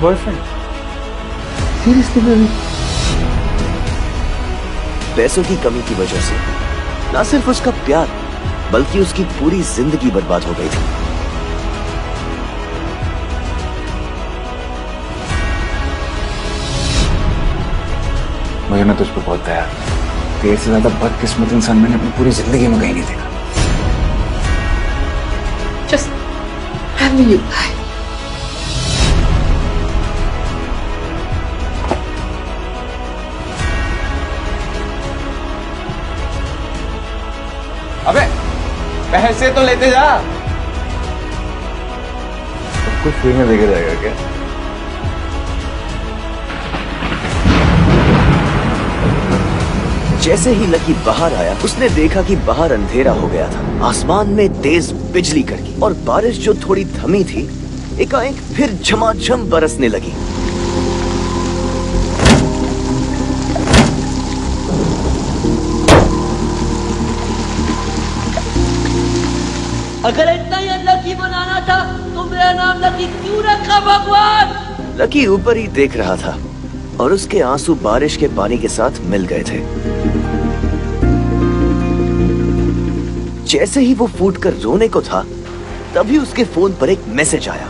Boyfriend seriously baby? पैसों की कमी की वजह से न सिर्फ उसका प्यार बल्कि उसकी पूरी जिंदगी बर्बाद हो गई थी। मुझे ना तुझ पे बहुत दया है। तेरे से ज्यादा बदकिस्मत इंसान मैंने अपनी पूरी जिंदगी में कहीं नहीं देखा। Just having you. अबे पैसे तो लेते जा। सब कुछ फ्री में देके जाएगा क्या? जैसे ही लकी बाहर आया उसने देखा कि बाहर अंधेरा हो गया था। आसमान में तेज बिजली कड़की और बारिश जो थोड़ी थमी थी एकाएक फिर झमाझम बरसने लगी। अगर इतना ही लकी बनाना था तो मेरा नाम लकी क्यों रखा भगवान? लकी ऊपर ही देख रहा था और उसके आंसू बारिश के पानी के साथ मिल गए थे। जैसे ही वो फूटकर रोने को था तभी उसके फोन पर एक मैसेज आया।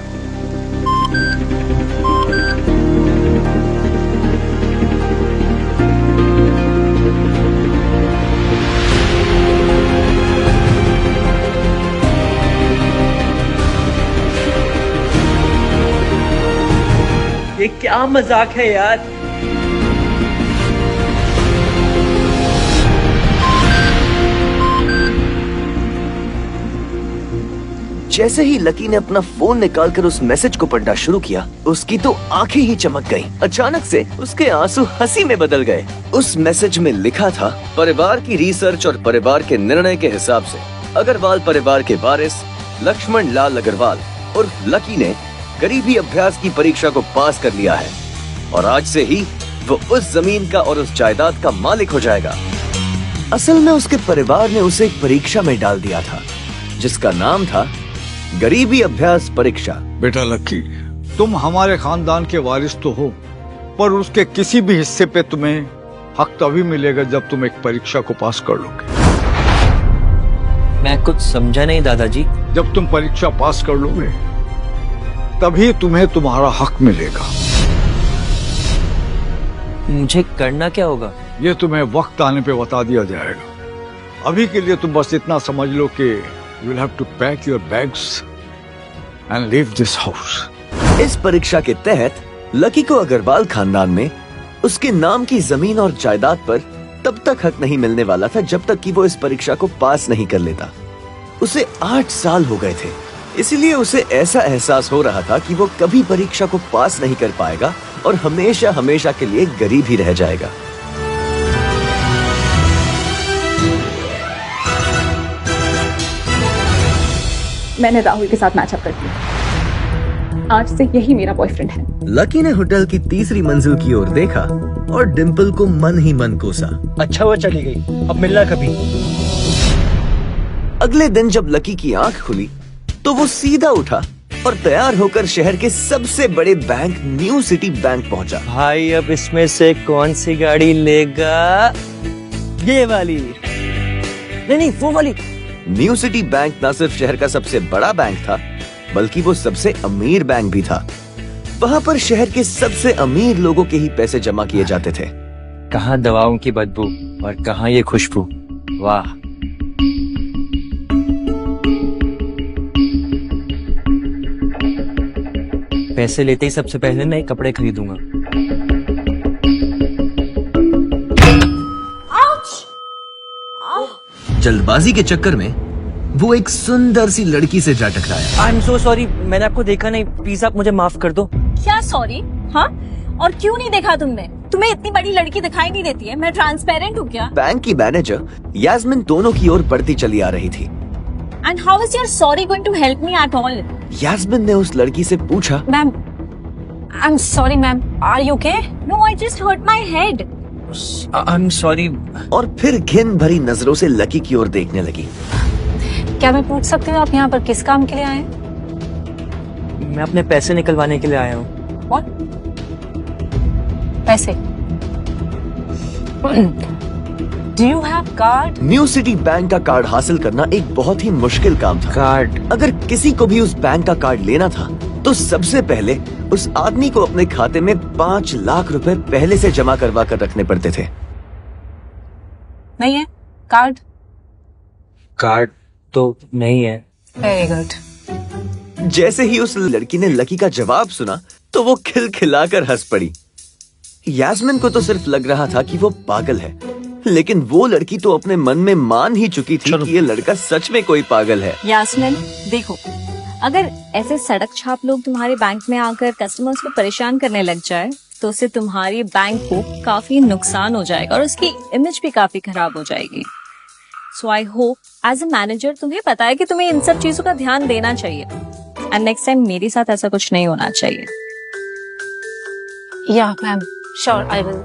ये क्या मजाक है यार? जैसे ही लकी ने अपना फोन निकालकर उस मैसेज को पढ़ना शुरू किया उसकी तो आंखें ही चमक गईं। अचानक से उसके आंसू हंसी में बदल गए। उस मैसेज में लिखा था, परिवार की रिसर्च और परिवार के निर्णय के हिसाब से अग्रवाल परिवार के वारिस लक्ष्मण लाल अग्रवाल और लकी ने गरीबी अभ्यास की परीक्षा को पास कर लिया है और आज से ही वो उस जमीन का और उस जायदाद का मालिक हो जाएगा। असल में उसके परिवार ने उसे एक परीक्षा में डाल दिया था जिसका नाम था गरीबी अभ्यास परीक्षा। बेटा लकी, तुम हमारे खानदान के वारिस तो हो, पर उसके किसी भी हिस्से पे तुम्हें हक तभी मिलेगा जब तुम एक परीक्षा को पास कर लोगे। मैं कुछ समझा नहीं दादाजी। जब तुम परीक्षा पास कर लोगे तभी तुम्हें तुम्हारा हक मिलेगा। मुझे करना क्या होगा? ये तुम्हें वक्त आने पे बता दिया जाएगा। अभी के लिए तुम बस इतना समझ लो कि you will have to pack your bags and leave this house. इस परीक्षा के तहत लकी को अग्रवाल खानदान में उसके नाम की जमीन और जायदाद पर तब तक हक नहीं मिलने वाला था जब तक कि वो इस परीक्षा को पास नहीं कर लेता। उसे 8 साल हो गए थे, इसीलिए उसे ऐसा एहसास हो रहा था कि वो कभी परीक्षा को पास नहीं कर पाएगा और हमेशा हमेशा के लिए गरीब ही रह जाएगा। मैंने राहुल के साथ मैचअप कर दिया। आज से यही मेरा बॉयफ्रेंड है। लकी ने होटल की तीसरी मंजिल की ओर देखा और डिम्पल को मन ही मन कोसा। अच्छा वो चली गई, अब मिलना कभी। अगले दिन जब लकी की आंख खुली तो वो सीधा उठा और तैयार होकर शहर के सबसे बड़े बैंक न्यू सिटी बैंक पहुंचा। भाई अब इसमें से कौन सी गाड़ी लेगा? ये वाली? नहीं वो वाली। न्यू सिटी बैंक न सिर्फ शहर का सबसे बड़ा बैंक था बल्कि वो सबसे अमीर बैंक भी था। वहाँ पर शहर के सबसे अमीर लोगों के ही पैसे जमा किए जाते थे। कहाँ दवाओं की बदबू और कहाँ ये खुशबू। वाह। पैसे लेते ही सबसे पहले नए कपड़े खरीदूंगा। जल्दबाजी के चक्कर में वो एक सुंदर सी लड़की से जा टकराया। आई एम सो सॉरी, मैंने आपको देखा नहीं, प्लीज आप मुझे माफ कर दो। क्या सॉरी? हाँ, और क्यों नहीं देखा तुमने? तुम्हें इतनी बड़ी लड़की दिखाई नहीं देती है? मैं ट्रांसपेरेंट हूँ क्या? बैंक की मैनेजर यास्मिन दोनों की ओर बढ़ती चली आ रही थी। And how is your sorry going to help me at all? Yasmin ने उस लड़की से पूछा, ma'am, I'm sorry ma'am, are you okay? No, I just hurt my head. I am sorry. और फिर घिन भरी नजरों से लकी की ओर देखने लगी। क्या मैं पूछ सकती हूँ आप यहाँ पर किस काम के लिए आए हैं? मैं अपने पैसे निकलवाने के लिए आया हूँ। What? पैसे? Do you have card? New city bank का कार्ड हासिल करना एक बहुत ही मुश्किल काम था। कार्ड? अगर किसी को भी उस बैंक का कार्ड लेना था तो सबसे पहले उस आदमी को अपने खाते में 5 लाख रुपए पहले से जमा करवा कर रखने पड़ते थे। नहीं है कार्ड? कार्ड तो नहीं है। Very good. जैसे ही उस लड़की ने लकी का जवाब सुना तो वो खिलखिलाकर हंस पड़ी। यास्मिन को तो सिर्फ लग रहा था कि वो पागल है, लेकिन वो लड़की तो अपने मन में मान ही चुकी थी कि ये लड़का सच में कोई पागल है। यास्मिन देखो, अगर ऐसे सड़क छाप लोग तुम्हारे बैंक में आकर कस्टमर्स को परेशान करने लग जाए तो उससे तुम्हारी बैंक को काफी नुकसान हो जाएगा और उसकी इमेज भी काफी खराब हो जाएगी। So I hope as a manager तुम्हें पता है कि तुम्हें इन सब चीजों का ध्यान देना चाहिए एंड नेक्स्ट टाइम मेरे साथ ऐसा कुछ नहीं होना चाहिए। Yeah ma'am, sure I will.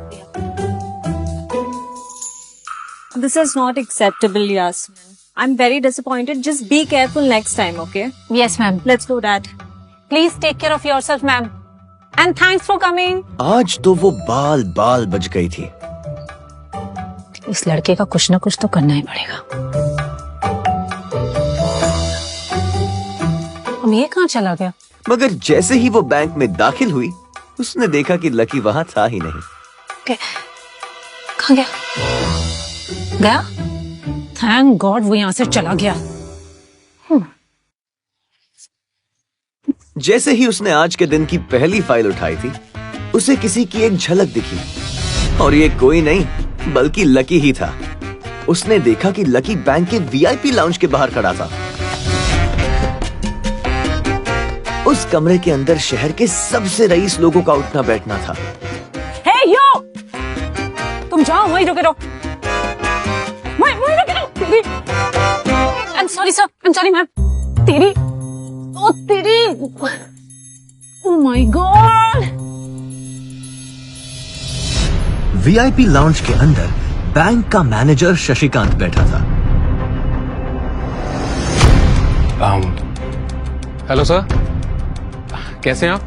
This is not acceptable Yasmin. I am very disappointed. Just be careful next time, okay? Yes ma'am. Let's do that. Please take care of yourself ma'am and thanks for coming. आज तो वो बाल बाल बच गई थी। इस लड़के का कुछ ना कुछ तो करना ही पड़ेगा। अब ये कहाँ चला गया? मगर जैसे ही वो बैंक में दाखिल हुई उसने देखा कि लकी वहां था ही नहीं। कहाँ गया? गया? थैंक गॉड वो यहाँ से चला गया। जैसे ही उसने आज के दिन की पहली फाइल उठाई थी उसे किसी की एक झलक दिखी और ये कोई नहीं बल्कि लकी ही था। उसने देखा कि लकी बैंक के वीआईपी लाउंज के बाहर खड़ा था। उस कमरे के अंदर शहर के सबसे रईस लोगों का उठना बैठना था। हे यो, तुम जाओ, वहीं रुके रहो, वहीं रुके रहो। I am sorry sir, I am sorry ma'am. तेरी oh my god. VIP lounge के अंदर बैंक का मैनेजर शशिकांत बैठा था। हेलो सर, कैसे हैं आप?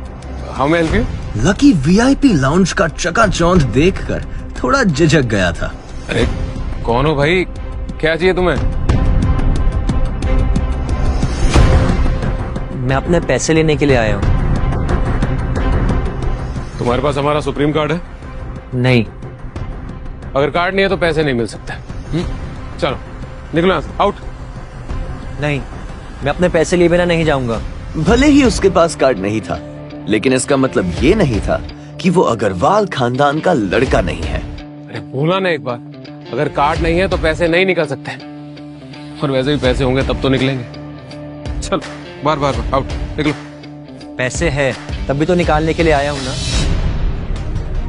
How may I help you? Lucky VIP lounge का चकाचौंध देखकर थोड़ा झिझक गया था। अरे कौन हो भाई, क्या चाहिए तुम्हें? मैं अपने पैसे लेने के लिए आया हूँ। तुम्हारे पास हमारा सुप्रीम कार्ड है? नहीं। अगर कार्ड नहीं है तो पैसे नहीं मिल सकते। चलो निकलो यहाँ से, आउट। नहीं, मैं अपने पैसे लिए बिना नहीं जाऊंगा। भले ही उसके पास कार्ड नहीं था, लेकिन इसका मतलब ये नहीं था कि वो अग्रवाल खानदान का लड़का नहीं है। अरे बोला ना एक बार, अगर कार्ड नहीं है तो पैसे नहीं निकल सकते, और वैसे भी पैसे होंगे तब तो निकलेंगे। चलो बार बार आउट, निकलो। पैसे है तभी तो निकालने के लिए आया हूँ ना।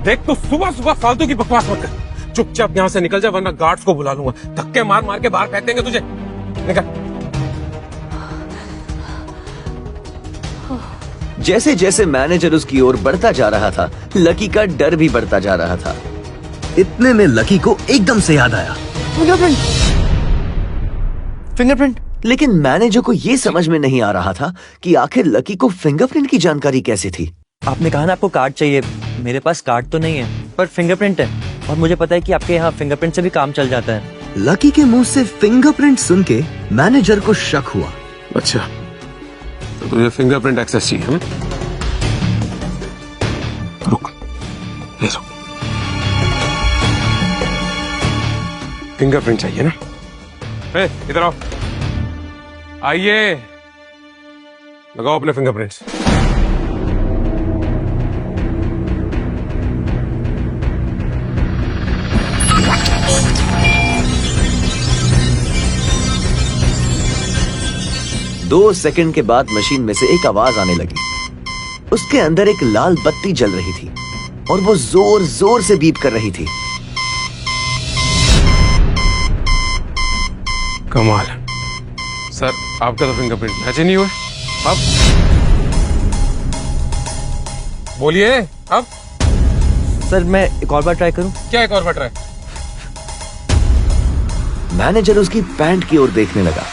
देख, तो सुबह सुबह फालतू की बकवास मत कर, चुपचाप यहाँ से निकल जा वरना गार्ड्स को बुला लूंगा, धक्के मार मार के बाहर फेंक देंगे तुझे। निकल। जैसे जैसे मैनेजर उसकी ओर बढ़ता जा रहा था लकी का डर भी बढ़ता जा रहा था। इतने में लकी को एकदम से याद आया, फिंगरप्रिंट। लेकिन मैनेजर को यह समझ में नहीं आ रहा था कि आखिर लकी को फिंगरप्रिंट की जानकारी कैसे थी। आपने कहा ना आपको कार्ड चाहिए, मेरे पास कार्ड तो नहीं है पर फिंगरप्रिंट है, और मुझे पता है कि आपके यहाँ फिंगरप्रिंट से भी काम चल जाता है। लकी के मुंह से फिंगरप्रिंट सुन के मैनेजर को शक हुआ। अच्छा, तो तुझे फिंगरप्रिंट एक्सेस चाहिए? रुक, ये लो, फिंगरप्रिंट चाहिए ना? इधर आओ, आइए, लगाओ अपने फिंगरप्रिंट्स। दो सेकंड के बाद मशीन में से एक आवाज आने लगी। उसके अंदर एक लाल बत्ती जल रही थी और वो जोर जोर से बीप कर रही थी। कमाल है सर, आपका तो फिंगरप्रिंट मैच ही नहीं हुआ। अब बोलिए, अब सर मैं एक और बार ट्राई करूं? क्या एक और बार ट्राई? मैनेजर उसकी पैंट की ओर देखने लगा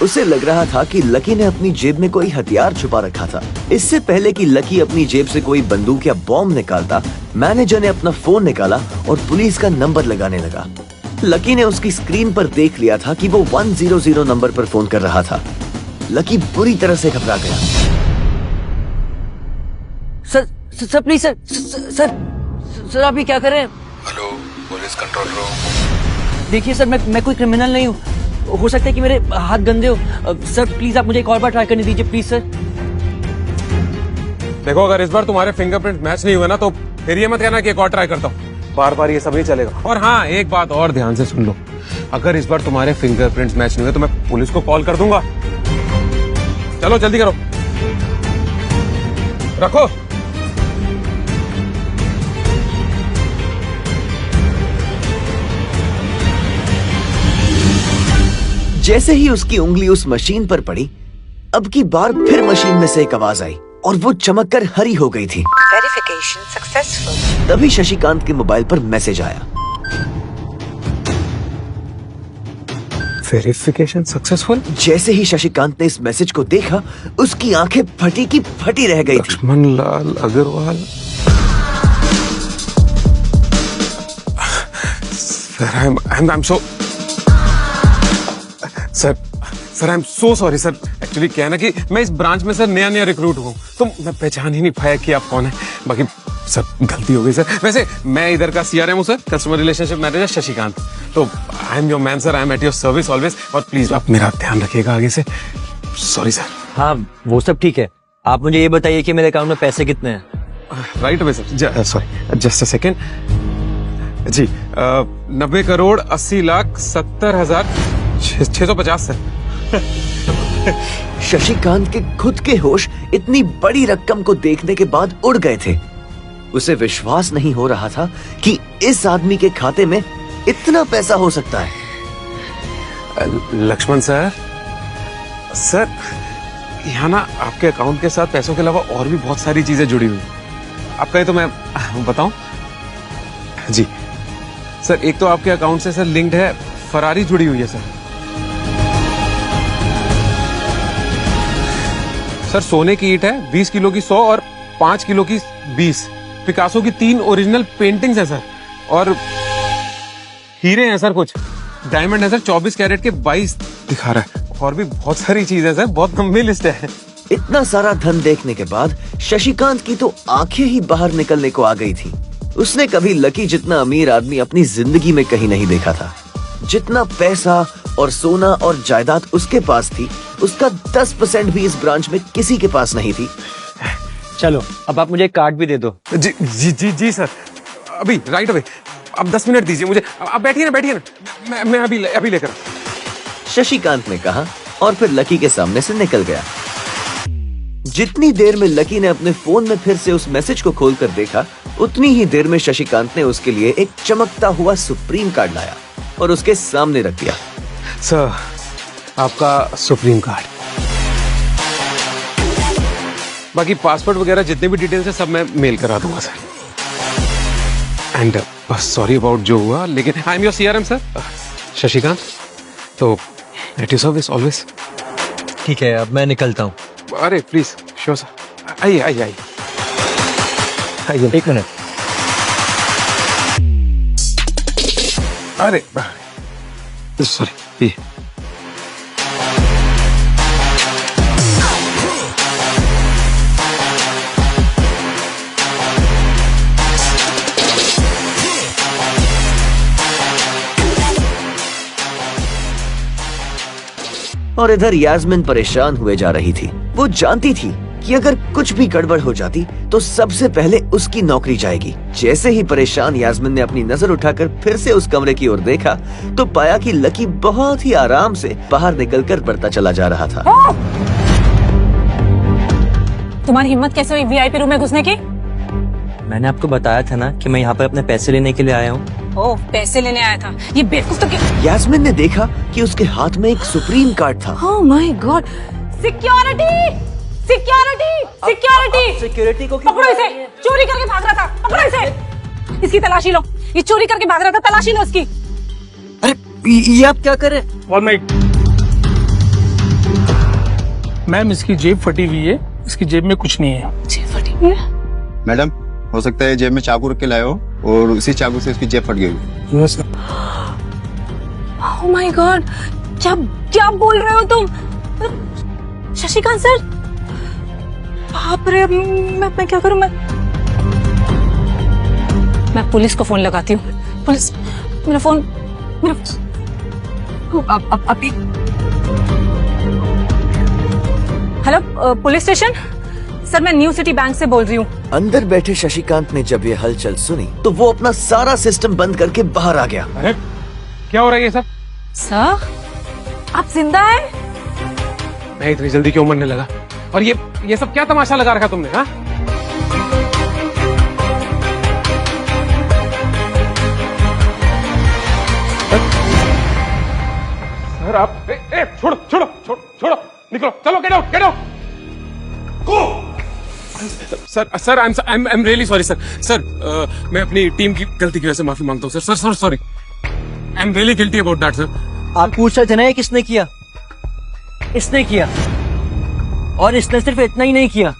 उसे लग रहा था कि लकी ने अपनी जेब में कोई हथियार छुपा रखा था। इससे पहले कि लकी अपनी जेब से कोई बंदूक या बॉम्ब निकालता, मैनेजर ने अपना फोन निकाला और पुलिस का नंबर लगाने लगा। लकी ने उसकी स्क्रीन पर देख लिया था कि वो 100 नंबर पर फोन कर रहा था। लकी बुरी तरह से घबरा गया। सर प्लीज सर आप ये क्या कर रहे हैं? Hello, police control room. देखिए सर, मैं कोई क्रिमिनल नहीं हूँ। हो सकता है कि मेरे हाथ गंदे हो। सर प्लीज आप मुझे एक और बार ट्राई करने दीजिए प्लीज सर। देखो, अगर इस बार तुम्हारे फिंगरप्रिंट मैच नहीं हुए ना, तो फिर ये मत कहना कि एक और ट्राई करता हूँ। बार बार ये सब नहीं चलेगा। और हाँ, एक बात और ध्यान से सुन लो, अगर इस बार तुम्हारे फिंगरप्रिंट मैच नहीं हुए तो मैं पुलिस को कॉल कर दूंगा। चलो जल्दी करो, रखो। जैसे ही उसकी उंगली उस मशीन पर पड़ी, अब की बार फिर मशीन में से एक आवाज आई और वो चमककर हरी हो गई थी। Verification successful. तभी शशिकांत के मोबाइल पर मैसेज आया। Verification successful. जैसे ही शशिकांत ने इस मैसेज को देखा, उसकी आंखें फटी की फटी रह गई थी। Laxman Lal Agarwal. Sir I am so sorry sir. Actually क्या है ना कि मैं इस ब्रांच में सर नया रिक्रूट हूँ, तो मैं पहचान ही नहीं पाया कि आप कौन है। बाकी सर गलती हो गई सर। वैसे मैं इधर का CRM हूँ sir, customer relationship manager Shashikant. तो I am your man sir, I am at your service always. और प्लीज आप मेरा ध्यान रखिएगा आगे से। Sorry sir. हाँ वो सब ठीक है, आप मुझे ये बताइए कि मेरे अकाउंट में पैसे कितने हैं? Right away sir. Sorry, just a second जी। 90 करोड़ 80 लाख 70,650 सर। शशिकांत के खुद के होश इतनी बड़ी रकम को देखने के बाद उड़ गए थे। उसे विश्वास नहीं हो रहा था कि इस आदमी के खाते में इतना पैसा हो सकता है। लक्ष्मण सर, यहाँ ना आपके अकाउंट के साथ पैसों के अलावा और भी बहुत सारी चीजें जुड़ी हुई। आप कहें तो मैं बताऊं? जी सर, एक तो आपके अकाउंट से सर लिंक्ड है फरारी जुड़ी हुई है सर। सर सोने की ईंट है 20 किलो की 100 और 5 किलो की 20। पिकासो की 3 ओरिजिनल पेंटिंग्स हैं सर। और हीरे हैं सर कुछ। डायमंड है सर 24 कैरेट के 22 दिखा रहा है। और भी बहुत सारी चीजें सर, बहुत लंबी लिस्ट है। इतना सारा धन देखने के बाद शशिकांत की तो आंखें ही बाहर निकलने को आ गई थी। उसने कभी लकी जितना अमीर आदमी अपनी जिंदगी में कहीं नहीं देखा था। जितना पैसा और सोना और जायदाद उसके पास थी, उसका 10% भी इस ब्रांच में किसी के पास नहीं थी। चलो अब आप मुझे एक कार्ड भी दे दो। जी जी जी जी सर, अभी राइट अवे। अब 10 मिनट दीजिए मुझे। आप बैठिए ना। मैं अभी लेकर। शशिकांत ने कहा और फिर लकी के सामने से निकल गया। जितनी देर में लकी ने अपने फोन में फिर से उस मैसेज को खोलकर देखा, उतनी ही देर में शशिकांत ने उसके लिए एक चमकता हुआ सुप्रीम कार्ड लाया और उसके सामने रख दिया। सर, आपका सुप्रीम कार्ड। बाकी पासपोर्ट वगैरह जितने भी डिटेल्स है सब मैं मेल करा दूंगा सर। एंड बस सॉरी अबाउट जो हुआ, लेकिन आई am your CRM sir, Shashikant. तो एट योर सर्विस ऑलवेज। ठीक है, अब मैं निकलता हूँ। अरे प्लीज, श्योर सर। आइए। एक मिनट। अरे सॉरी। और इधर यास्मिन परेशान हुए जा रही थी। वो जानती थी कि अगर कुछ भी गड़बड़ हो जाती तो सबसे पहले उसकी नौकरी जाएगी। जैसे ही परेशान यास्मिन ने अपनी नजर उठाकर फिर से उस कमरे की ओर देखा, तो पाया कि लकी बहुत ही आराम से बाहर निकलकर बढ़ता चला जा रहा था। तुम्हारी हिम्मत कैसे हुई VIP रूम में घुसने की? मैंने आपको बताया था ना कि मैं यहाँ पर अपने पैसे लेने के लिए आया हूँ। ओह, पैसे लेने आया था। ये बेवकूफ तो क्या? यास्मिन ने देखा कि उसके हाथ में एक सुप्रीम कार्ड था। ओह माय गॉड! सिक्योरिटी! सिक्योरिटी को पकड़ो इसे! चोरी करके भाग रहा था। पकड़ो इसे! इसकी तलाशी लो। ये चोरी करके भाग रहा था, तलाशी लो इसकी। अरे ये आप क्या कर रहे हैं? 1 मिनट। मैम इसकी जेब फटी हुई है, इसकी जेब में कुछ नहीं है। जेब फटी हुई है? मैडम हो सकता है जेब में चाकू रख के लाए हो और उसी चाकू से उसकी जेब फट गई। Yes sir. Oh my God, क्या क्या बोल रहे हो तुम? शशिकांत सर, बाप रे, मैं क्या करूं? मैं पुलिस को फोन लगाती हूँ। पुलिस, मेरा फोन अभी। हेलो पुलिस स्टेशन सर, मैं न्यू सिटी बैंक से बोल रही हूँ। अंदर बैठे शशिकांत ने जब ये हलचल सुनी तो वो अपना सारा सिस्टम बंद करके बाहर आ गया। अरे क्या हो रहा है ये सब? सर आप जिंदा हैं? मैं इतनी जल्दी क्यों मरने लगा? और ये सब क्या तमाशा लगा रखा तुमने? हाँ, सर आप छोड़ो छोड़ो छोड़ो छोड़ो, निकलो, चलो, get out get out. Sir I am really sorry sir. Sir मैं अपनी टीम की गलती की वजह से माफी मांगता हूँ sir. Sir sorry, I am really guilty about that sir. आप पूछ रहे थे ना ये किसने किया? इसने किया, और इसने सिर्फ इतना ही नहीं किया,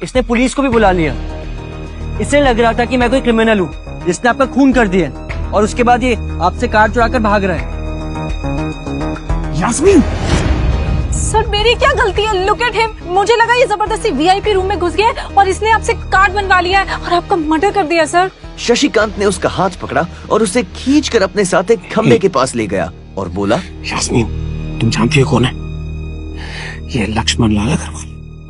इसने पुलिस को भी बुला लिया। इसे लग रहा था कि मैं कोई क्रिमिनल हूँ जिसने आपका खून कर दिया, और उसके बाद ये आपसे कार चुराकर भाग रहा है। यास्मीन, सर मेरी क्या गलती है? लुक एट हिम, मुझे लगा ये जबरदस्ती वीआईपी रूम में घुस गया है और इसने आपसे कार्ड बनवा लिया है और आपका मर्डर कर दिया। सर शशिकांत ने उसका हाथ पकड़ा और उसे खींचकर अपने साथ एक खंबे के पास ले गया और बोला, यास्मीन तुम जानती हो कौन है? ये लक्ष्मण लाल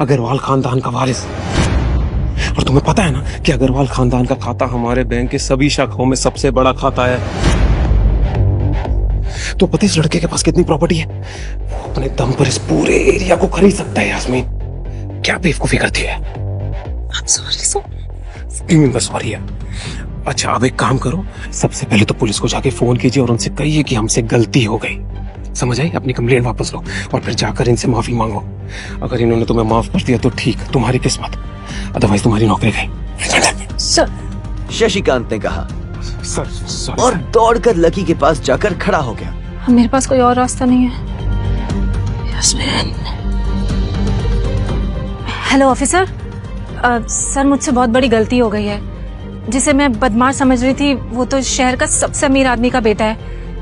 अग्रवाल खानदान का वारिस। और तुम्हें पता है ना कि अग्रवाल खानदान का खाता हमारे बैंक के सभी शाखाओं में सबसे बड़ा खाता है। तो पता है इस लड़के के पास कितनी प्रॉपर्टी है? वो अपने दम पर इस पूरे एरिया को खरीद सकता है। यास्मीन क्या बेवकूफी करती है? सॉरी है। अच्छा अब एक काम करो, सबसे पहले तो पुलिस को जाके फोन कीजिए और उनसे कहिए कि हमसे गलती हो गई। समझ आई? अपनी कंप्लेंट वापस लो और फिर जाकर इनसे माफी मांगो। अगर इन्होंने तुम्हें माफ कर दिया तो ठीक, तुम्हारी किस्मत, अदरवाइज तुम्हारी नौकरी गई। सर, शशिकांत ने कहा सर सॉरी और दौड़कर लकी के पास जाकर खड़ा हो गया। मेरे पास कोई और रास्ता नहीं है। हेलो ऑफिसर, सर मुझसे बहुत बड़ी गलती हो गई है। जिसे मैं बदमाश समझ रही थी वो तो शहर का सबसे अमीर आदमी का बेटा है।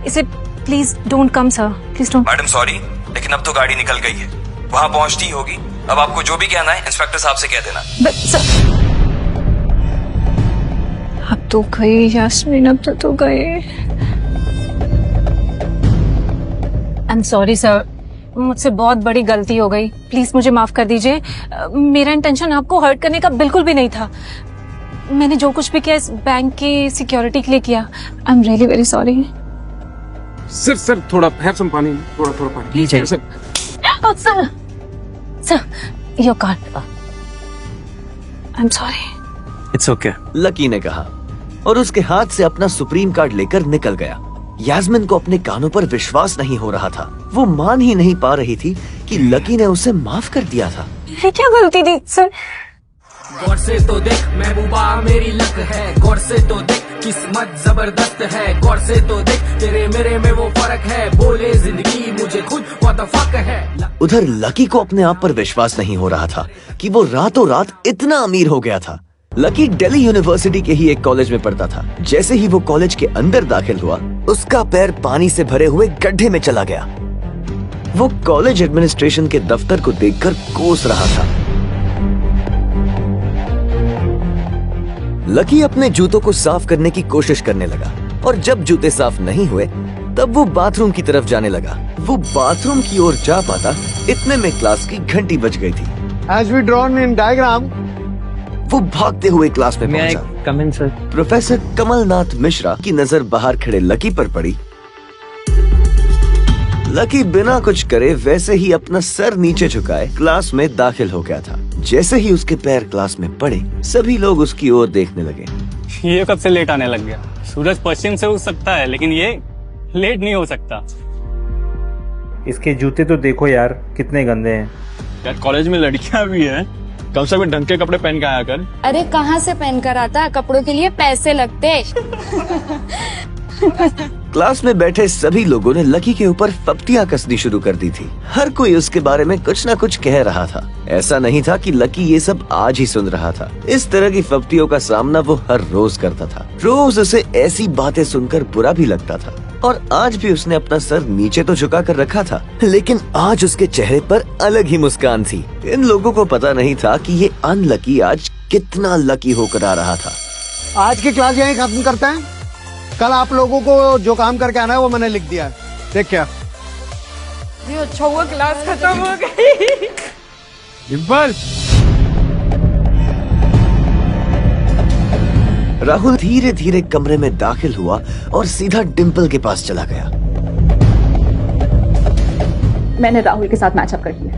इसे please don't come sir, please don't. Madam sorry, लेकिन अब तो गाड़ी निकल गई है, वहाँ पहुँचती होगी। अब आपको जो भी कहना है इंस्पेक्टर साहब से कह देना। अब तो गई यास्मीन, अब तो गए। आई एम सॉरी सर, मुझसे बहुत बड़ी गलती हो गई, प्लीज मुझे माफ कर दीजिए। मेरा इंटेंशन आपको हर्ट करने का बिल्कुल भी नहीं था। मैंने जो कुछ भी किया इस बैंक की सिक्योरिटी के लिए किया। I am really very sorry. Sir थोड़ा हैव सम पानी, थोड़ा पानी लीजिए। Sir your card. I am sorry. It's okay. Lucky ने कहा और उसके हाथ से अपना सुप्रीम कार्ड लेकर निकल गया। यास्मीन को अपने कानों पर विश्वास नहीं हो रहा था। वो मान ही नहीं पा रही थी कि लकी ने उसे माफ कर दिया था। ये क्या गलती थी सर? गौर से तो देख महबूबा मेरी लक है, गौर से तो देख किस्मत जबरदस्त है, गौर से तो देख तेरे मेरे में वो फर्क है, बोले जिंदगी मुझे खुद व्हाट द फक है। उधर लकी को अपने आप पर विश्वास नहीं हो रहा था कि वो रातों रात इतना अमीर हो गया था। लकी दिल्ली यूनिवर्सिटी के ही एक कॉलेज में पढ़ता था। जैसे ही वो कॉलेज के अंदर दाखिल हुआ, उसका पैर पानी से भरे हुए गड्ढे में चला गया। वो कॉलेज एडमिनिस्ट्रेशन के दफ्तर को देखकर कोस रहा था। लकी अपने जूतों को साफ करने की कोशिश करने लगा और जब जूते साफ नहीं हुए तब वो बाथरूम की तरफ जाने लगा। वो बाथरूम की ओर जा पाता इतने में क्लास की घंटी बज गई थी। As we drawn in diagram, वो भागते हुए क्लास में पहुंचा। कम इन सर। प्रोफेसर कमलनाथ मिश्रा की नजर बाहर खड़े लकी पर पड़ी। लकी बिना कुछ करे वैसे ही अपना सर नीचे झुकाए क्लास में दाखिल हो गया था। जैसे ही उसके पैर क्लास में पड़े, सभी लोग उसकी ओर देखने लगे। ये कब से लेट आने लग गया? सूरज पश्चिम से उग सकता है लेकिन ये लेट नहीं हो सकता। इसके जूते तो देखो यार कितने गंदे हैं। यार कॉलेज में लड़कियां भी हैं, कम से कम ढंग के कपड़े पहन के आया कर। अरे कहाँ से पहन कर आता, कपड़ों के लिए पैसे लगते। क्लास में बैठे सभी लोगों ने लकी के ऊपर फप्तियां कसनी शुरू कर दी थी। हर कोई उसके बारे में कुछ न कुछ कह रहा था। ऐसा नहीं था कि लकी ये सब आज ही सुन रहा था। इस तरह की फप्तियों का सामना वो हर रोज करता था। रोज उसे ऐसी बातें सुनकर बुरा भी लगता था और आज भी उसने अपना सर नीचे तो झुका कर रखा था, लेकिन आज उसके चेहरे पर अलग ही मुस्कान थी। इन लोगों को पता नहीं था कि ये अनलकी आज कितना लकी होकर आ रहा था। आज की क्लास यहीं खत्म करते हैं। कल आप लोगों को जो काम करके आना है वो मैंने लिख दिया है। देख क्या जी अच्छा हुआ क्लास खत्म हो गई। डिम्पल, राहुल धीरे धीरे कमरे में दाखिल हुआ और सीधा डिम्पल के पास चला गया। मैंने राहुल के साथ मैचअप कर लिया।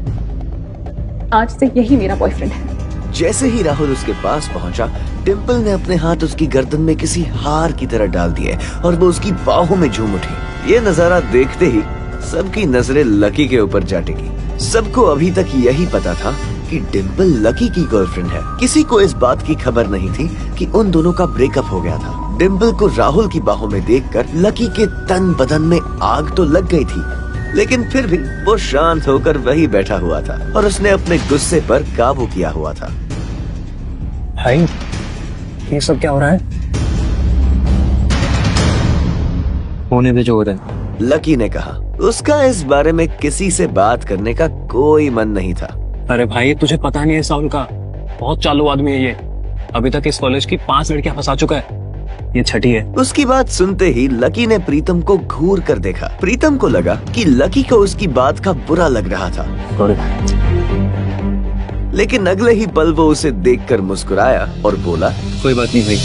आज से यही मेरा बॉयफ्रेंड है। जैसे ही राहुल उसके पास पहुंचा, डिम्पल ने अपने हाथ उसकी गर्दन में किसी हार की तरह डाल दिए और वो उसकी बाहों में झूम उठी। ये नजारा देखते ही सबकी नजरें लकी के ऊपर जा टिकी। सबको अभी तक यही पता था कि डिम्पल लकी की गर्लफ्रेंड है। किसी को इस बात की खबर नहीं थी कि उन दोनों का ब्रेकअप हो गया था। डिम्पल को राहुल की बाहों में देखकर लकी के तन बदन में आग तो लग गई थी, लेकिन फिर भी वो शांत होकर वही बैठा हुआ था और उसने अपने गुस्से पर काबू किया हुआ था। भाई, ये सब क्या हो रहा है? होने दे जो हो रहा है। लकी ने कहा। उसका इस बारे में किसी से बात करने का कोई मन नहीं था। अरे भाई, तुझे पता नहीं है साउल का, बहुत चालू आदमी है ये। अभी तक इस कॉलेज की 5 लड़कियां फंसा चुका है, ये छठी है। उसकी बात सुनते ही लकी ने प्रीतम को घूर कर देखा। प्रीतम को लगा कि लकी को उसकी बात का बुरा लग रहा था, लेकिन अगले ही पल वो उसे देखकर मुस्कुराया और बोला, कोई बात नहीं भाई,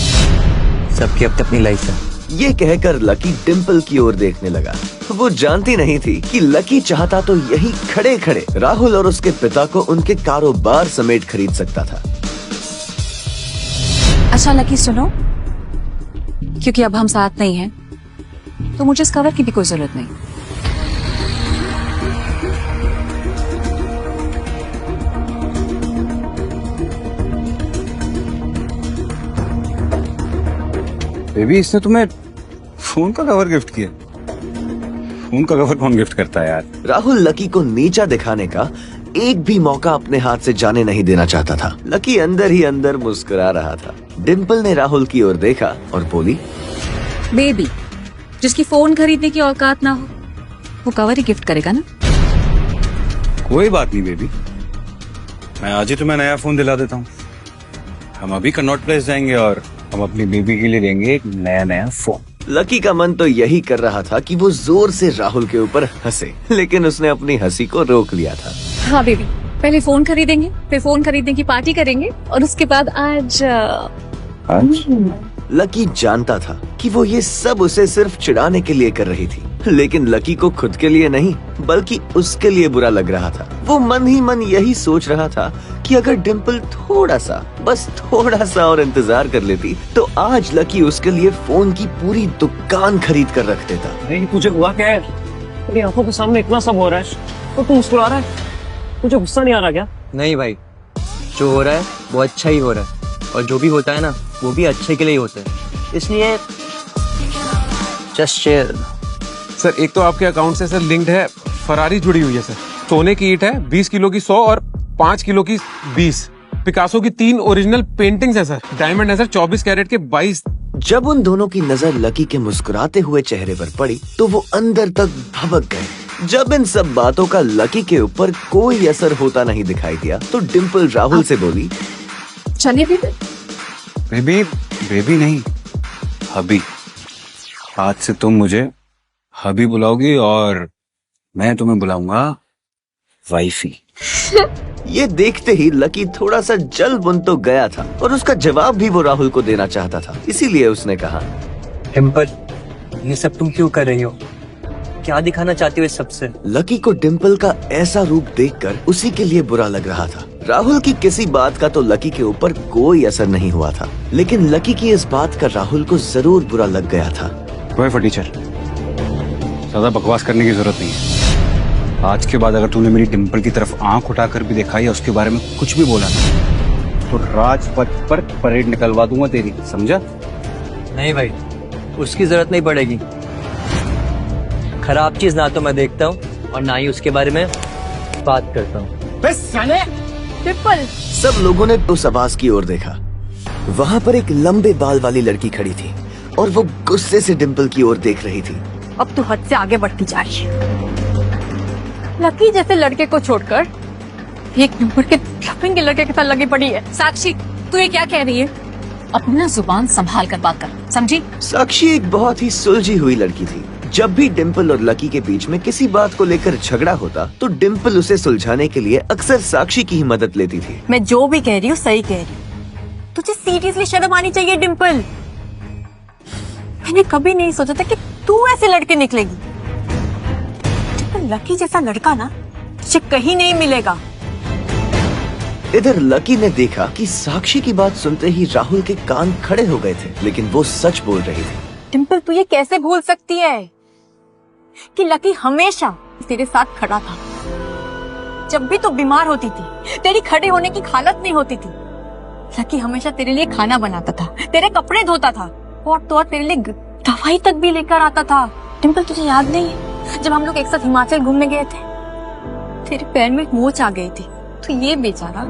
सबकी अपनी लाइफ है। ये कहकर लकी डिम्पल की ओर देखने लगा। वो जानती नहीं थी कि लकी चाहता तो यही खड़े खड़े राहुल और उसके पिता को उनके कारोबार समेत खरीद सकता था। अच्छा लकी सुनो, क्योंकि अब हम साथ नहीं हैं, तो मुझे इस कवर की भी कोई जरूरत नहीं। बेबी, इसने तुम्हें फोन का कवर गिफ्ट किया। फोन का कवर कौन गिफ्ट करता है यार? राहुल लकी को नीचा दिखाने का एक भी मौका अपने हाथ से जाने नहीं देना चाहता था। लकी अंदर ही अंदर मुस्कुरा रहा था। डिम्पल ने राहुल की ओर देखा और बोली, बेबी, जिसकी फोन खरीदने की औकात ना हो वो कवर ही गिफ्ट करेगा ना। कोई बात नहीं बेबी, मैं आज ही तुम्हें नया फोन दिला देता हूँ। हम अभी कनॉट प्लेस जाएंगे और हम अपनी बेबी के लिए लेंगे एक नया फोन। लकी का मन तो यही कर रहा था कि वो जोर से राहुल के ऊपर हंसे, लेकिन उसने अपनी हंसी को रोक लिया था। हाँ बेबी, पहले फोन खरीदेंगे, फिर फोन खरीदने की पार्टी करेंगे और उसके बाद आज लकी जानता था कि वो ये सब उसे सिर्फ चिढ़ाने के लिए कर रही थी, लेकिन लकी को खुद के लिए नहीं बल्कि उसके लिए बुरा लग रहा था। वो मन ही मन यही सोच रहा था कि अगर डिम्पल थोड़ा सा, बस थोड़ा सा और इंतजार कर लेती तो आज लकी उसके लिए फोन की पूरी दुकान खरीद कर रख देता। नहीं, तुझे हुआ क्या है? तेरी आंखों के सामने इतना सब हो रहा है तो तू मुस्कुरा रहा है, तुझे गुस्सा नहीं आ रहा क्या? नहीं भाई, जो हो रहा है वो अच्छा ही हो रहा है और जो भी होता है ना वो भी अच्छे के लिए ही होता है, इसलिए जस्ट शेयर। सर एक तो आपके अकाउंट से सर लिंक्ड है फरारी जुड़ी हुई है सर। सोने की ईंट है 20 किलो की 100 और 5 किलो की 20। पिकासो की 3 ओरिजिनल पेंटिंग्स है सर। डायमंड है सर 24 कैरेट के 22। जब उन दोनों की नजर लकी के मुस्कुराते हुए चेहरे पर पड़ी तो वो अंदर तक भभक गए। जब इन सब बातों का लकी के ऊपर कोई असर होता नहीं दिखाई दिया तो डिम्पल राहुल से बोली, चलिए बेबी, बेबी नहीं हबी। आज से तुम मुझे हबी बुलाओगी और मैं तुम्हें बुलाऊंगा वाइफी। ये देखते ही लकी थोड़ा सा जल बुन तो गया था और उसका जवाब भी वो राहुल को देना चाहता था, इसीलिए उसने कहा, डिम्पल, ये सब तुम क्यों कर रही हो? क्या दिखाना चाहती हो इस सबसे? लकी को डिम्पल का ऐसा रूप देखकर उसी के लिए बुरा लग रहा था। राहुल की किसी बात का तो लकी के ऊपर कोई असर नहीं हुआ था, लेकिन लकी की इस बात का राहुल को जरूर बुरा लग गया था। टीचर, ज्यादा बकवास करने की जरूरत नहीं है। आज के बाद अगर तूने मेरी डिम्पल की तरफ आंख उठाकर भी देखा या उसके बारे में कुछ भी बोला तो राजपथ पर परेड निकलवा दूंगा तेरी, समझा? नहीं भाई, उसकी जरूरत नहीं पड़ेगी। खराब चीज ना तो मैं देखता हूँ और ना ही उसके बारे में बात करता हूँ। डिम्पल, सब लोगों ने उस आवाज की ओर देखा। वहाँ पर एक लंबे बाल वाली लड़की खड़ी थी और वो गुस्से से डिम्पल की ओर देख रही थी। अब तू हद से आगे बढ़ती जा रही है। लकी जैसे लड़के को छोड़कर एक नंबर के लफंगे लड़के के साथ लगी पड़ी है। साक्षी, तू ये क्या कह रही है? अपना जुबान संभाल कर बात कर, समझी? साक्षी एक बहुत ही सुलझी हुई लड़की थी। जब भी डिम्पल और लकी के बीच में किसी बात को लेकर झगड़ा होता तो डिम्पल उसे सुलझाने के लिए अक्सर साक्षी की ही मदद लेती थी। मैं जो भी कह रही हूँ सही कह रही हूँ। तुझे सीरियसली शर्म आनी चाहिए डिम्पल। मैंने कभी नहीं सोचा था कि तू ऐसे लड़के निकलेगी। डिम्पल, लकी जैसा लड़का ना तुझे कहीं नहीं मिलेगा। इधर लकी ने देखा कि साक्षी की बात सुनते ही राहुल के कान खड़े हो गए थे, लेकिन वो सच बोल रही थी। डिम्पल, तू ये कैसे भूल सकती है कि लकी हमेशा तेरे साथ खड़ा था। जब भी तू बीमार होती थी, तेरी खड़े होने की हालत नहीं होती थी, लकी हमेशा तेरे लिए खाना बनाता था, तेरे कपड़े धोता था और तो और तेरे लिए दवाई तक भी लेकर आता था। डिम्पल, तुझे याद नहीं है जब हम लोग एक साथ हिमाचल घूमने गए थे, तेरे पैर में मोच आ गई थी, तो ये बेचारा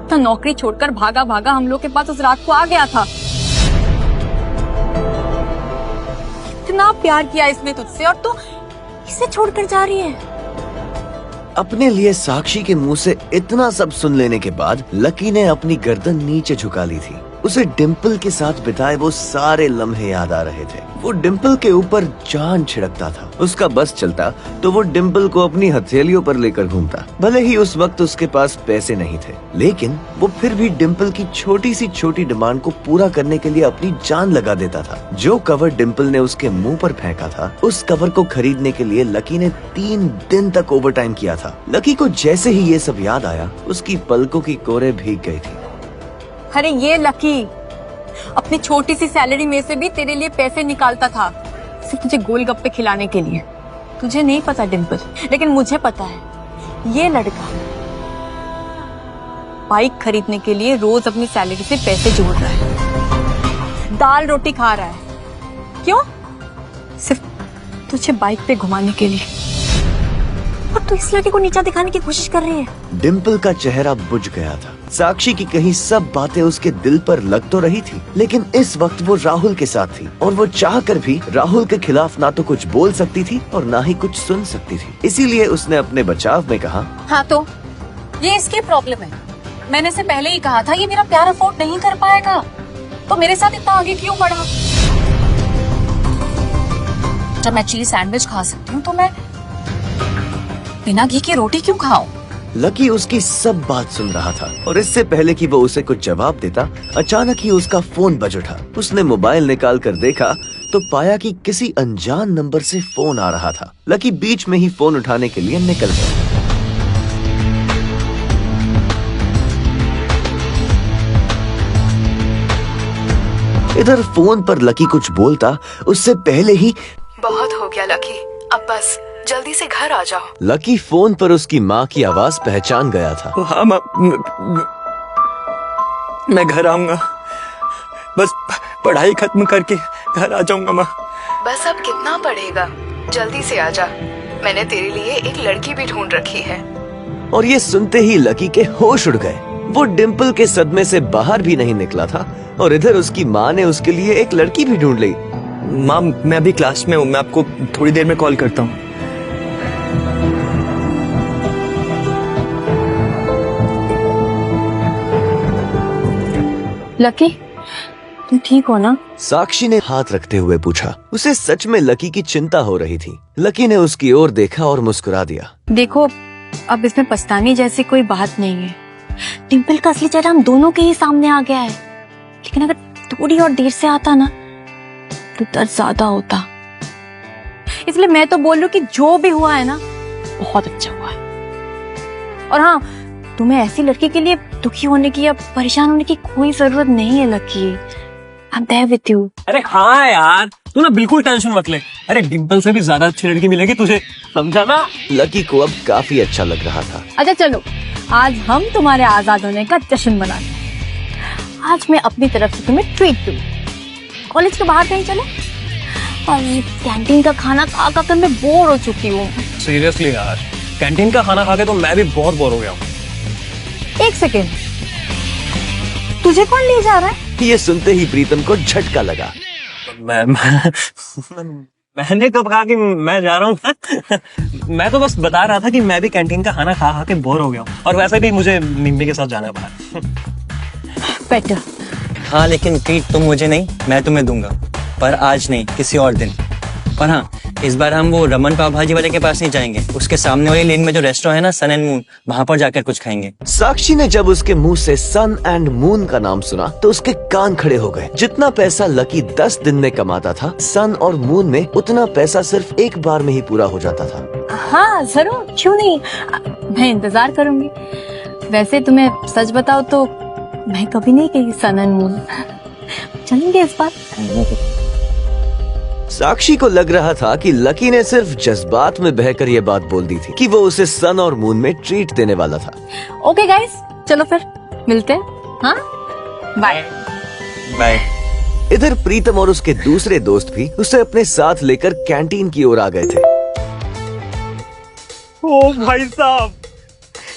तो नौकरी छोड़कर भागा भागा हम लोग के पास उस रात को आ गया था। इतना प्यार किया इसने तुझसे और तू इसे छोड़कर जा रही है। अपने लिए साक्षी के मुंह से इतना सब सुन लेने के बाद लकी ने अपनी गर्दन नीचे झुका ली थी। उसे डिम्पल के साथ बिताए वो सारे लम्हे याद आ रहे थे। वो डिम्पल के ऊपर जान छिड़कता था। उसका बस चलता तो वो डिम्पल को अपनी हथेलियों पर लेकर घूमता। भले ही उस वक्त उसके पास पैसे नहीं थे, लेकिन वो फिर भी डिम्पल की छोटी सी छोटी डिमांड को पूरा करने के लिए अपनी जान लगा देता था। जो कवर डिम्पल ने उसके मुंह पर फेंका था, उस कवर को खरीदने के लिए लकी ने 3 दिन तक ओवरटाइम किया था। लकी को जैसे ही ये सब याद आया, उसकी पलकों की कोरे भीग गई थी। अरे ये लकी अपनी छोटी सी सैलरी में से भी तेरे लिए पैसे निकालता था, सिर्फ तुझे गोलगप्पे खिलाने के लिए। तुझे नहीं पता डिम्पल, लेकिन मुझे पता है। ये लड़का बाइक खरीदने के लिए रोज अपनी सैलरी से पैसे जोड़ रहा है, दाल रोटी खा रहा है। क्यों? सिर्फ तुझे बाइक पे घुमाने के लिए। और तू इस लड़के को नीचा दिखाने की कोशिश कर रही है। डिम्पल का चेहरा बुझ गया था। साक्षी की कही सब बातें उसके दिल पर लग तो रही थी, लेकिन इस वक्त वो राहुल के साथ थी और वो चाहकर भी राहुल के खिलाफ ना तो कुछ बोल सकती थी और ना ही कुछ सुन सकती थी। इसीलिए उसने अपने बचाव में कहा, हाँ तो ये इसकी प्रॉब्लम है। मैंने इसे पहले ही कहा था ये मेरा प्यार अफोर्ड नहीं कर पाएगा, तो मेरे साथ इतना आगे क्यों बढ़ा? जब मैं चीज सैंडविच खा सकती हूँ तो मैं बिना घी की रोटी क्यों खाऊं? लकी उसकी सब बात सुन रहा था और इससे पहले कि वो उसे कुछ जवाब देता, अचानक ही उसका फोन बज उठा। उसने मोबाइल निकाल कर देखा तो पाया कि किसी अनजान नंबर से फोन आ रहा था। लकी बीच में ही फोन उठाने के लिए निकल गया। इधर फोन पर लकी कुछ बोलता उससे पहले ही, बहुत हो गया लकी, अब बस जल्दी से घर आ जाओ। लकी फोन पर उसकी माँ की आवाज पहचान गया था। हाँ माँ, मैं घर आऊंगा, बस पढ़ाई खत्म करके घर आ जाऊंगा माँ। बस अब कितना पढ़ेगा, जल्दी से आ जा। मैंने तेरे लिए एक लड़की भी ढूंढ रखी है। और ये सुनते ही लकी के होश उड़ गए। वो डिम्पल के सदमे से बाहर भी नहीं निकला था और इधर उसकी माँ ने उसके लिए एक लड़की भी ढूंढ ली। माँ, मैं अभी क्लास में हूँ, मैं आपको थोड़ी देर में कॉल करता हूँ। लकी, तुम ठीक हो ना? साक्षी ने हाथ रखते हुए पूछा। उसे सच में लकी की चिंता हो रही थी। लकी ने उसकी ओर देखा और मुस्कुरा दिया। देखो, अब इसमें पछताने जैसी कोई बात नहीं है। डिम्पल का असली चेहरा हम दोनों के ही सामने आ गया है, लेकिन अगर थोड़ी और देर से आता ना तो दर्द ज्यादा होता। इसलिए मैं तो बोल रही हूँ कि जो भी हुआ है ना, बहुत अच्छा हुआ है। और हाँ, तुम्हें ऐसी लड़की के लिए दुखी होने की या परेशान होने की कोई जरूरत नहीं है Lucky. I am there with you. अरे हाँ यार, तू ना बिल्कुल टेंशन मत ले। अरे डिम्पल से भी ज्यादा अच्छी लड़की मिलेगी तुझे, समझा ना? लकी को अब काफी अच्छा लग रहा था। अच्छा चलो, आज हम तुम्हारे आजाद होने का जश्न मनाते हैं। आज मैं अपनी तरफ से तुम्हें ट्रीट दूँ। कॉलेज के बाहर कहीं चले? कैंटीन का खाना खा कर मैं बोर हो चुकी हूँ। सीरियसली यार, कैंटीन का खाना खा के तो मैं भी बहुत बोर हो गया हूँ। एक सेकेंड, तुझे कौन ले जा रहा है? ये सुनते ही प्रीतम को झटका लगा। मैंने कब कहा कि मैं जा रहा हूँ? मैं तो बस बता रहा था कि मैं भी कैंटीन का खाना खा खा के बोर हो गया हूँ, और वैसे भी मुझे निम्मी के साथ जाना है बाहर। बेटर। हाँ, लेकिन ट्रीट तुम मुझे नहीं, मैं तुम्हें दूंगा, पर आज नहीं, किसी और दिन। पर हाँ, इस बार हम वो रमन पाव भाजी वाले के पास नहीं जाएंगे, उसके सामने वाली लेन में जो रेस्टोरेंट है ना, सन एंड मून, वहां पर जाकर कुछ खाएंगे। साक्षी ने जब उसके मुंह से सन एंड मून का नाम सुना तो उसके कान खड़े हो गए। जितना पैसा लकी 10 दिन में कमाता था, सन और मून में उतना पैसा सिर्फ एक बार में ही पूरा हो जाता था। हाँ जरूर, क्यों नहीं, मैं इंतजार करूंगी। वैसे तुम्हें सच बताओ तो मैं कभी नहीं गई सन एंड मून। चलेंगे इस बार। साक्षी को लग रहा था कि लकी ने सिर्फ जज्बात में बहकर ये बात बोल दी थी कि वो उसे सन और मून में ट्रीट देने वाला था। ओके गाइस, चलो फिर मिलते हैं। हाँ, बाय बाय। इधर प्रीतम और उसके दूसरे दोस्त भी उसे अपने साथ लेकर कैंटीन की ओर आ गए थे। ओ भाई साहब,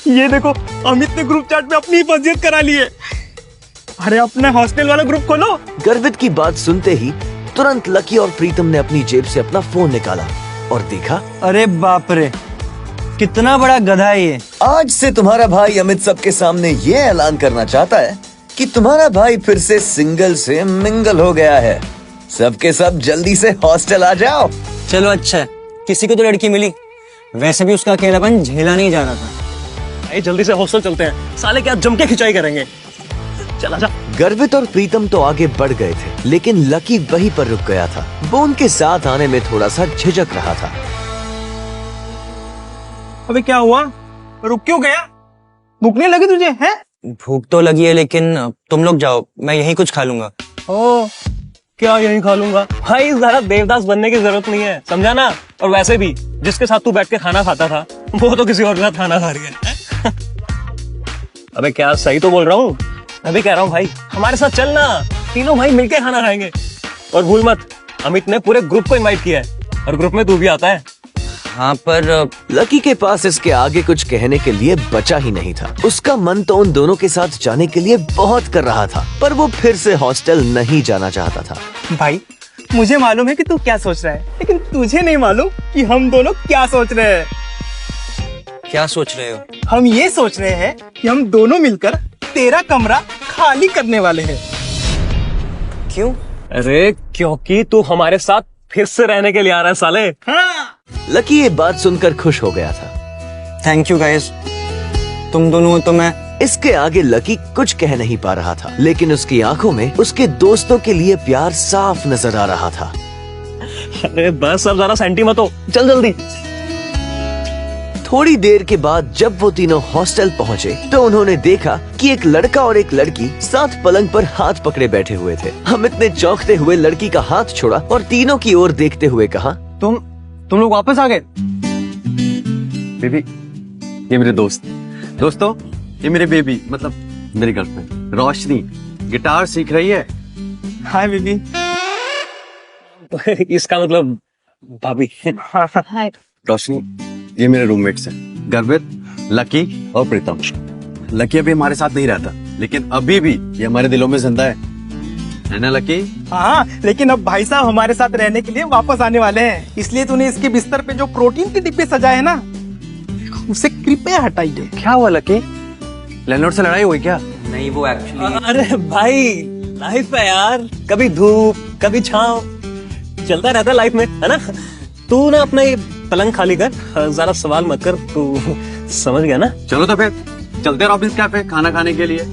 ये देखो, अमित ने ग्रुप चैट में अपनी फजीयत करा ली है। अरे अपने हॉस्टल वाला ग्रुप खोलो। गर्वित की बात सुनते ही तुरंत लकी और प्रीतम ने अपनी जेब से अपना फोन निकाला और देखा। अरे बाप रे, कितना बड़ा गधा है ये। आज से तुम्हारा भाई अमित सबके सामने ये ऐलान करना चाहता है कि तुम्हारा भाई फिर से सिंगल से मिंगल हो गया है। सबके सब जल्दी से हॉस्टल आ जाओ। चलो अच्छा है, किसी को तो लड़की मिली। वैसे भी उसका अकेलापन झेला नहीं जा रहा था। जल्दी से हॉस्टल चलते हैं, साले क्या जम के खिंचाई करेंगे। चला जा। गर्वित और प्रीतम तो आगे बढ़ गए थे, लेकिन लकी वहीं पर रुक गया था। वो उनके साथ आने में थोड़ा सा झिझक रहा था। अबे क्या हुआ, रुक क्यों गया? भूख नहीं लगी तुझे? है भूख तो लगी है, लेकिन तुम लोग जाओ, मैं यहीं कुछ खा लूंगा। ओ, क्या यहीं खा लूंगा? भाई जरा देवदास बनने की जरूरत नहीं है, समझा ना? और वैसे भी जिसके साथ तू बैठ के खाना खाता था, वो तो किसी और के साथ खाना खा रही है। अबे क्या सही तो बोल रहा हूँ? मैं भी कह रहा हूँ भाई, हमारे साथ चलना, तीनों भाई मिलके खाना खाएंगे। और भूल मत, अमित ने पूरे ग्रुप को इनवाइट किया है, और ग्रुप में तू भी आता है। हाँ, पर लकी के पास इसके आगे कुछ कहने के लिए बचा ही नहीं था। उसका मन तो उन दोनों के साथ जाने के लिए बहुत कर रहा था, पर वो फिर से हॉस्टल नहीं जाना चाहता था। भाई, मुझे मालूम है कि तू क्या सोच रहा है, लेकिन तुझे नहीं मालूम कि हम दोनों क्या सोच रहे हैं। क्या सोच रहे हो? हम ये सोच रहे हैं कि हम दोनों मिलकर तेरा कमरा खाली करने वाले हैं। क्यों? अरे क्योंकि तू हमारे साथ फिर से रहने के लिए आ रहा है साले। हाँ। लकी ये बात सुनकर खुश हो गया था। थैंक यू गाइस, तुम दोनों हो तो मैं। इसके आगे लकी कुछ कह नहीं पा रहा था, लेकिन उसकी आंखों में उसके दोस्तों के लिए प्यार साफ नजर आ रहा था। अरे बस अब जरा सेंटी मत हो, चल जल्दी। थोड़ी देर के बाद जब वो तीनों हॉस्टल पहुँचे तो उन्होंने देखा कि एक लड़का और एक लड़की साथ पलंग पर हाथ पकड़े बैठे हुए थे। अमित ने चौंकते हुए लड़की का हाथ छोड़ा और तीनों की ओर देखते हुए कहा, तुम लोग वापस आ गए? बेबी, ये मेरे दोस्तों, ये मेरे बेबी, मतलब मेरी गर्लफ्रेंड रोशनी गिटार सीख रही है। Hi baby. इसका मतलब भाभी। हाय। रोशनी, ये मेरे रूममेट्स हैं, गर्वित, लकी और प्रीतम। लकी अभी हमारे साथ नहीं रहता, लेकिन अभी भी ये हमारे दिलों में जिंदा है ना लकी? हाँ, लेकिन अब भाई साहब हमारे साथ रहने के लिए वापस आने वाले हैं, इसलिए तूने इसके बिस्तर पे जो प्रोटीन के डिब्बे सजाए हैं ना, उसे कृपया हटाइए। क्या हुआ लकी, लैंडलॉर्ड से लड़ाई हुई क्या? नहीं, वो एक्चुअली। अरे भाई, लाइफ है यार, कभी धूप कभी छांव, चलता रहता है लाइफ में, है ना? तू ना अपना ये पलंग खाली कर, जरा सवाल मत कर, तू समझ गया ना? चलो तो फिर चलते हैं रॉबिन्स कैफे खाना खाने के लिए।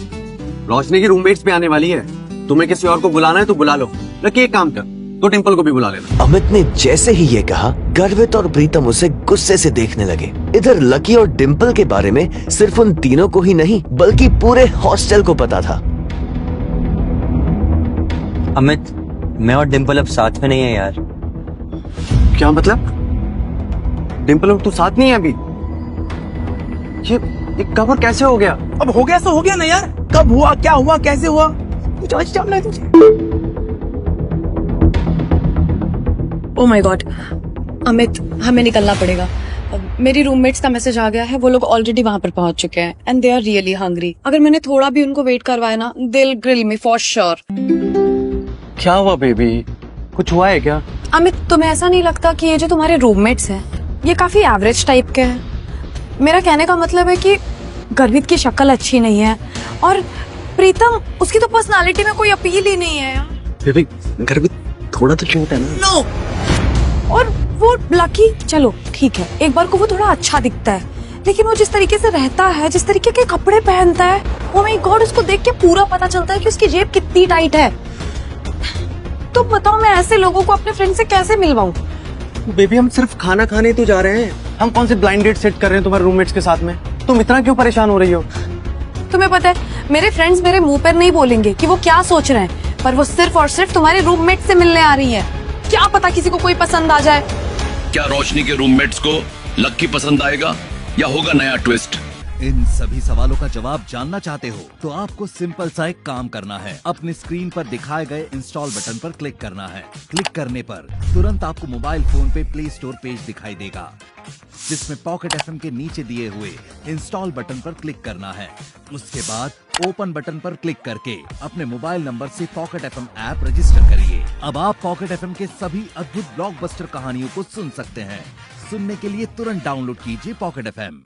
रोशनी की रूममेट्स भी आने वाली है, तुम्हें किसी और को बुलाना है तो बुला लो। लकी एक काम कर, तो टिम्पल को भी बुला लेना। अमित ने जैसे ही ये कहा, गर्वित और प्रीतम उसे गुस्से से देखने लगे। इधर लकी और डिम्पल के बारे में सिर्फ उन तीनों को ही नहीं बल्कि पूरे हॉस्टल को पता था। अमित, मैं और डिम्पल अब साथ में नहीं है यार। क्या मतलब? डिम्पल और तू साथ नहीं है अभी? ये कब और कैसे हो गया? अब हो गया सो हो गया ना यार, कब हुआ, क्या हुआ, कैसे हुआ, कुछ आज जानना है तुझे? ओ माय गॉड, अमित हमें निकलना पड़ेगा। मेरी रूममेट्स का मैसेज आ गया है, वो लोग ऑलरेडी वहां पर पहुंच चुके हैं and they are really hungry. अगर मैंने थोड़ा भी उनको वेट करवाया ना, they will grill me for sure. क्या हुआ बेबी, कुछ हुआ है क्या? अमित, तुम्हें ऐसा नहीं लगता कि ये जो तुम्हारे रूममेट्स हैं ये काफी एवरेज टाइप के हैं? मेरा कहने का मतलब है कि गर्वित की शक्ल अच्छी नहीं है और प्रीतम, उसकी तो पर्सनालिटी में कोई अपील ही नहीं है। बेबी गर्वित थोड़ा तो क्यूट है ना? नो। और वो लकी, चलो ठीक है, एक बार को वो थोड़ा अच्छा दिखता है, लेकिन वो जिस तरीके से रहता है, जिस तरीके के कपड़े पहनता है, ओ माय गॉड, उसको देख के पूरा पता चलता है कि उसकी जेब कितनी टाइट है। तो बताओ मैं ऐसे लोगों को अपने फ्रेंड से कैसे मिलवाऊं? बेबी हम सिर्फ खाना खाने ही तो जा रहे हैं, हम कौन से ब्लाइंड डेट सेट कर रहे हैं तुम्हारे रूममेट्स के साथ में? तुम इतना क्यों परेशान हो रही हो? तुम्हें पता है मेरे फ्रेंड्स मेरे मुंह पर नहीं बोलेंगे कि वो क्या सोच रहे हैं, पर वो सिर्फ और सिर्फ तुम्हारे रूममेट से मिलने आ रही है। क्या पता किसी को कोई पसंद आ जाए। क्या रोशनी के रूममेट्स को लक्की पसंद आएगा या होगा नया ट्विस्ट? इन सभी सवालों का जवाब जानना चाहते हो तो आपको सिंपल सा एक काम करना है। अपने स्क्रीन पर दिखाए गए इंस्टॉल बटन पर क्लिक करना है। क्लिक करने पर तुरंत आपको मोबाइल फोन पे प्ले स्टोर पेज दिखाई देगा, जिसमें पॉकेट एफएम के नीचे दिए हुए इंस्टॉल बटन पर क्लिक करना है। उसके बाद ओपन बटन पर क्लिक करके अपने मोबाइल नंबर से पॉकेट एफएम ऐप रजिस्टर करिए। अब आप पॉकेट एफएम के सभी अद्भुत ब्लॉकबस्टर कहानियों को सुन सकते हैं। सुनने के लिए तुरंत डाउनलोड कीजिए पॉकेट एफएम।